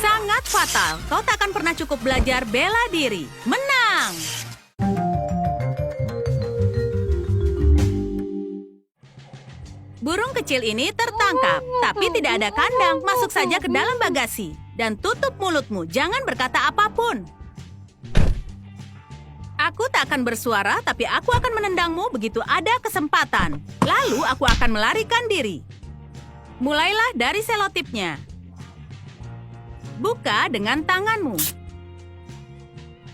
Sangat fatal. Kau tak akan pernah cukup belajar bela diri. Menang! Burung kecil ini tertangkap, tapi tidak ada kandang. Masuk saja ke dalam bagasi. Dan tutup mulutmu, jangan berkata apapun. Aku tak akan bersuara, tapi aku akan menendangmu begitu ada kesempatan. Lalu aku akan melarikan diri. Mulailah dari selotipnya. Buka dengan tanganmu.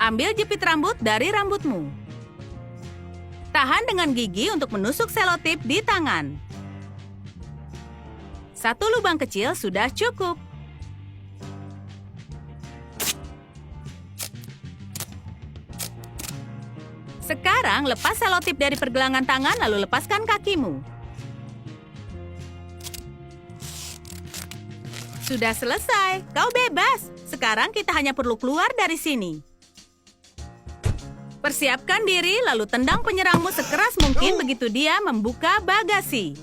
Ambil jepit rambut dari rambutmu. Tahan dengan gigi untuk menusuk selotip di tangan. Satu lubang kecil sudah cukup. Sekarang lepas selotip dari pergelangan tangan lalu lepaskan kakimu. Sudah selesai, kau bebas. Sekarang kita hanya perlu keluar dari sini. Persiapkan diri lalu tendang penyerangmu sekeras mungkin begitu dia membuka bagasi.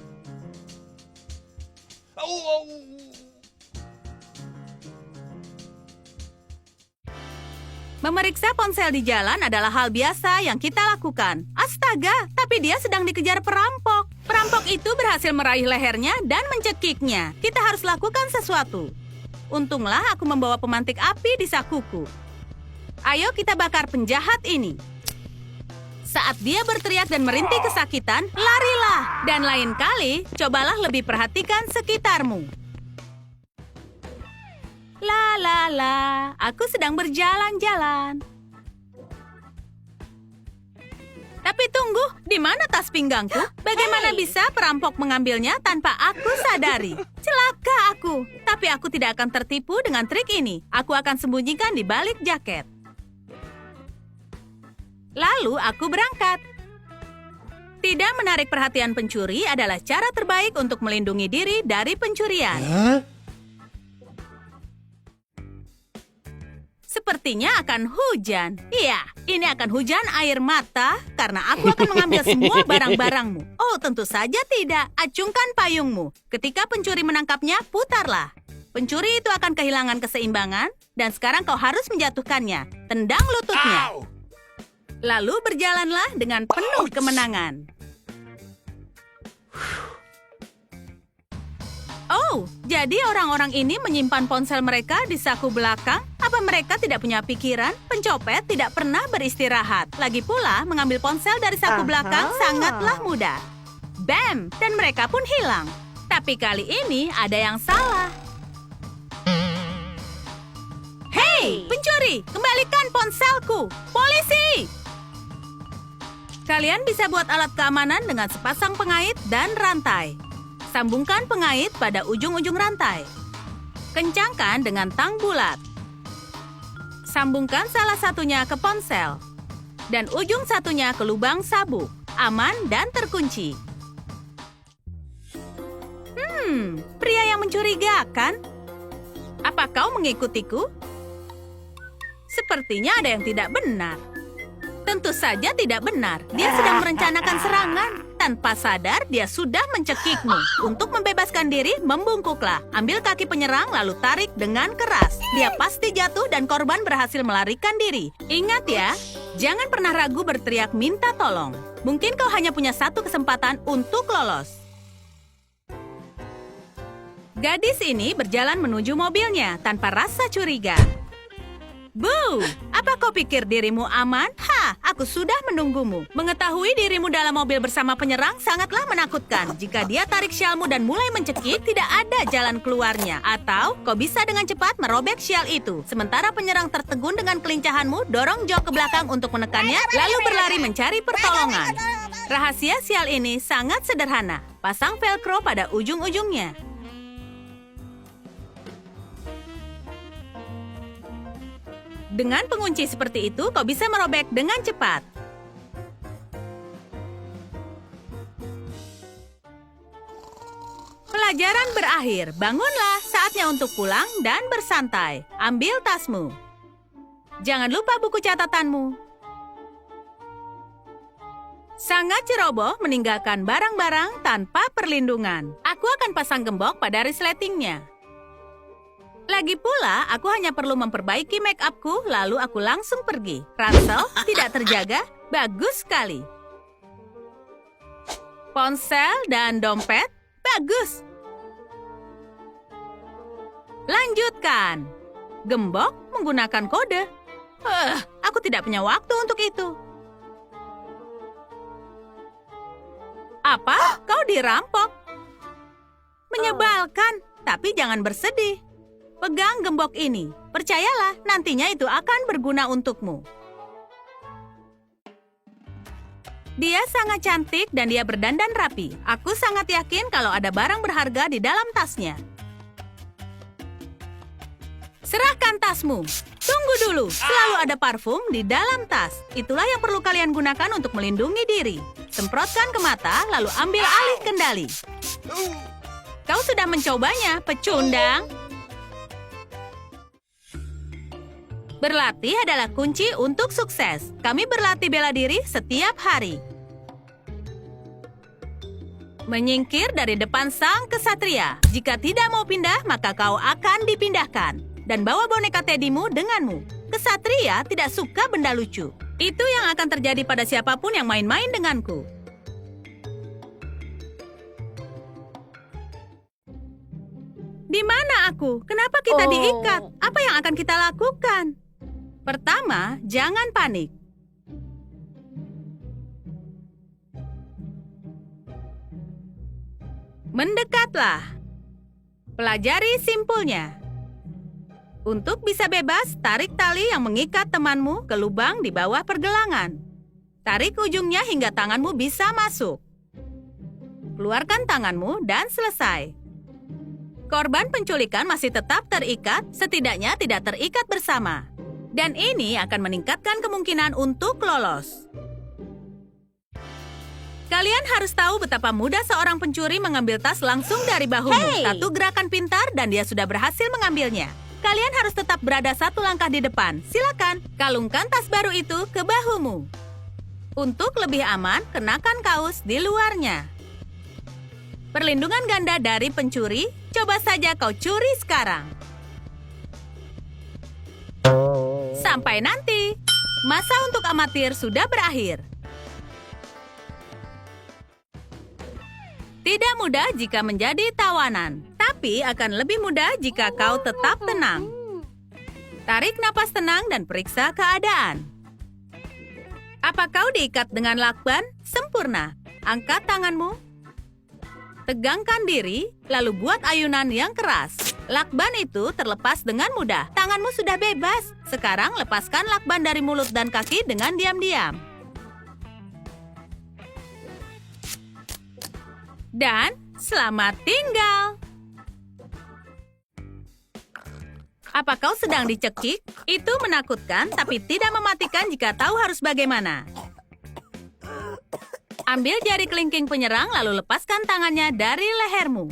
Memeriksa ponsel di jalan adalah hal biasa yang kita lakukan. Astaga, tapi dia sedang dikejar perampok. Perampok itu berhasil meraih lehernya dan mencekiknya. Kita harus lakukan sesuatu. Untunglah aku membawa pemantik api di sakuku. Ayo kita bakar penjahat ini. Saat dia berteriak dan merintih kesakitan, larilah. Dan lain kali, cobalah lebih perhatikan sekitarmu. La la la, aku sedang berjalan-jalan. Tapi tunggu, di mana tas pinggangku? Bagaimana bisa perampok mengambilnya tanpa aku sadari? Celaka aku. Tapi aku tidak akan tertipu dengan trik ini. Aku akan sembunyikan di balik jaket. Lalu aku berangkat. Tidak menarik perhatian pencuri adalah cara terbaik untuk melindungi diri dari pencurian. Sepertinya akan hujan. Iya, ini akan hujan air mata karena aku akan mengambil semua barang-barangmu. Oh, tentu saja tidak. Acungkan payungmu. Ketika pencuri menangkapnya, putarlah. Pencuri itu akan kehilangan keseimbangan dan sekarang kau harus menjatuhkannya. Tendang lututnya. Lalu berjalanlah dengan penuh kemenangan. Oh, jadi orang-orang ini menyimpan ponsel mereka di saku belakang? Apa mereka tidak punya pikiran? Pencopet tidak pernah beristirahat. Lagi pula, mengambil ponsel dari saku belakang sangatlah mudah. Bam! Dan mereka pun hilang. Tapi kali ini ada yang salah. Hei, pencuri! Kembalikan ponselku! Polisi! Kalian bisa buat alat keamanan dengan sepasang pengait dan rantai. Sambungkan pengait pada ujung-ujung rantai. Kencangkan dengan tang bulat. Sambungkan salah satunya ke ponsel. Dan ujung satunya ke lubang sabuk. Aman dan terkunci. Pria yang mencurigakan. Apa kau mengikutiku? Sepertinya ada yang tidak benar. Tentu saja tidak benar. Dia sedang merencanakan serangan. Tanpa sadar, dia sudah mencekikmu. Untuk membebaskan diri, membungkuklah. Ambil kaki penyerang, lalu tarik dengan keras. Dia pasti jatuh dan korban berhasil melarikan diri. Ingat ya, jangan pernah ragu berteriak minta tolong. Mungkin kau hanya punya satu kesempatan untuk lolos. Gadis ini berjalan menuju mobilnya tanpa rasa curiga. Bu, apa kau pikir dirimu aman? Aku sudah menunggumu. Mengetahui dirimu dalam mobil bersama penyerang sangatlah menakutkan. Jika dia tarik syalmu dan mulai mencekik, tidak ada jalan keluarnya. Atau kau bisa dengan cepat merobek syal itu. Sementara penyerang tertegun dengan kelincahanmu, dorong jok ke belakang untuk menekannya, lalu berlari mencari pertolongan. Rahasia syal ini sangat sederhana. Pasang velcro pada ujung-ujungnya. Dengan pengunci seperti itu, kau bisa merobek dengan cepat. Pelajaran berakhir. Bangunlah, saatnya untuk pulang dan bersantai. Ambil tasmu. Jangan lupa buku catatanmu. Sangat ceroboh meninggalkan barang-barang tanpa perlindungan. Aku akan pasang gembok pada resletingnya. Lagi pula, aku hanya perlu memperbaiki make upku, lalu aku langsung pergi. Ransel tidak terjaga, bagus sekali. Ponsel dan dompet, bagus. Lanjutkan. Gembok menggunakan kode. Aku tidak punya waktu untuk itu. Apa? Kau dirampok? Menyebalkan, tapi jangan bersedih. Pegang gembok ini. Percayalah, nantinya itu akan berguna untukmu. Dia sangat cantik dan dia berdandan rapi. Aku sangat yakin kalau ada barang berharga di dalam tasnya. Serahkan tasmu. Tunggu dulu, selalu ada parfum di dalam tas. Itulah yang perlu kalian gunakan untuk melindungi diri. Semprotkan ke mata, lalu ambil alih kendali. Kau sudah mencobanya, pecundang. Berlatih adalah kunci untuk sukses. Kami berlatih bela diri setiap hari. Menyingkir dari depan sang kesatria. Jika tidak mau pindah, maka kau akan dipindahkan. Dan bawa boneka teddymu denganmu. Kesatria tidak suka benda lucu. Itu yang akan terjadi pada siapapun yang main-main denganku. Di mana aku? Kenapa kita diikat? Apa yang akan kita lakukan? Pertama, jangan panik. Mendekatlah. Pelajari simpulnya. Untuk bisa bebas, tarik tali yang mengikat temanmu ke lubang di bawah pergelangan. Tarik ujungnya hingga tanganmu bisa masuk. Keluarkan tanganmu dan selesai. Korban penculikan masih tetap terikat, setidaknya tidak terikat bersama. Dan ini akan meningkatkan kemungkinan untuk lolos. Kalian harus tahu betapa mudah seorang pencuri mengambil tas langsung dari bahumu. Satu gerakan pintar dan dia sudah berhasil mengambilnya. Kalian harus tetap berada satu langkah di depan. Silakan, kalungkan tas baru itu ke bahumu. Untuk lebih aman, kenakan kaos di luarnya. Perlindungan ganda dari pencuri, coba saja kau curi sekarang. Sampai nanti. Masa untuk amatir sudah berakhir. Tidak mudah jika menjadi tawanan, tapi akan lebih mudah jika kau tetap tenang. Tarik napas tenang dan periksa keadaan. Apa kau diikat dengan lakban? Sempurna. Angkat tanganmu. Tegangkan diri, lalu buat ayunan yang keras. Lakban itu terlepas dengan mudah. Tanganmu sudah bebas. Sekarang lepaskan lakban dari mulut dan kaki dengan diam-diam. Dan selamat tinggal. Apa kau sedang dicekik? Itu menakutkan, tapi tidak mematikan jika tahu harus bagaimana. Ambil jari kelingking penyerang, lalu lepaskan tangannya dari lehermu.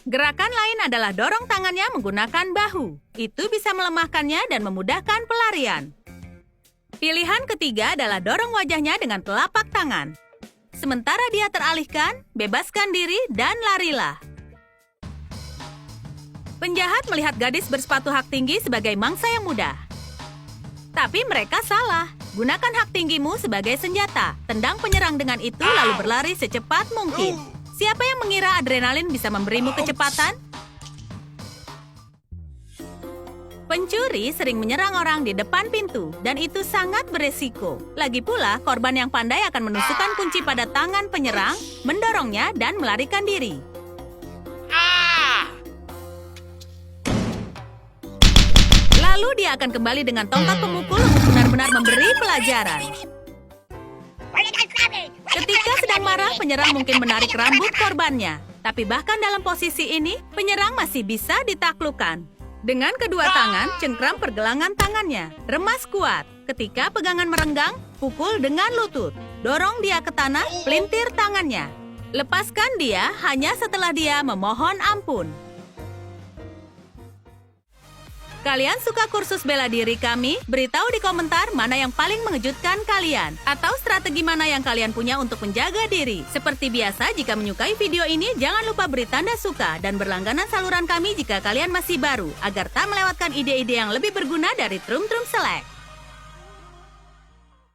Gerakan lain adalah dorong tangannya menggunakan bahu. Itu bisa melemahkannya dan memudahkan pelarian. Pilihan ketiga adalah dorong wajahnya dengan telapak tangan. Sementara dia teralihkan, bebaskan diri dan larilah. Penjahat melihat gadis bersepatu hak tinggi sebagai mangsa yang mudah. Tapi mereka salah. Gunakan hak tinggimu sebagai senjata. Tendang penyerang dengan itu lalu berlari secepat mungkin. Siapa yang mengira adrenalin bisa memberimu kecepatan? Pencuri sering menyerang orang di depan pintu, dan itu sangat beresiko. Lagi pula, korban yang pandai akan menusukkan kunci pada tangan penyerang, mendorongnya, dan melarikan diri. Lalu dia akan kembali dengan tongkat pemukul untuk benar-benar memberi pelajaran. Ketika sedang marah, penyerang mungkin menarik rambut korbannya. Tapi bahkan dalam posisi ini, penyerang masih bisa ditaklukkan. Dengan kedua tangan, cengkram pergelangan tangannya. Remas kuat. Ketika pegangan merenggang, pukul dengan lutut. Dorong dia ke tanah, pelintir tangannya. Lepaskan dia hanya setelah dia memohon ampun. Kalian suka kursus bela diri kami? Beritahu di komentar mana yang paling mengejutkan kalian. Atau strategi mana yang kalian punya untuk menjaga diri. Seperti biasa, jika menyukai video ini, jangan lupa beri tanda suka dan berlangganan saluran kami jika kalian masih baru, agar tak melewatkan ide-ide yang lebih berguna dari Trum Trum Select.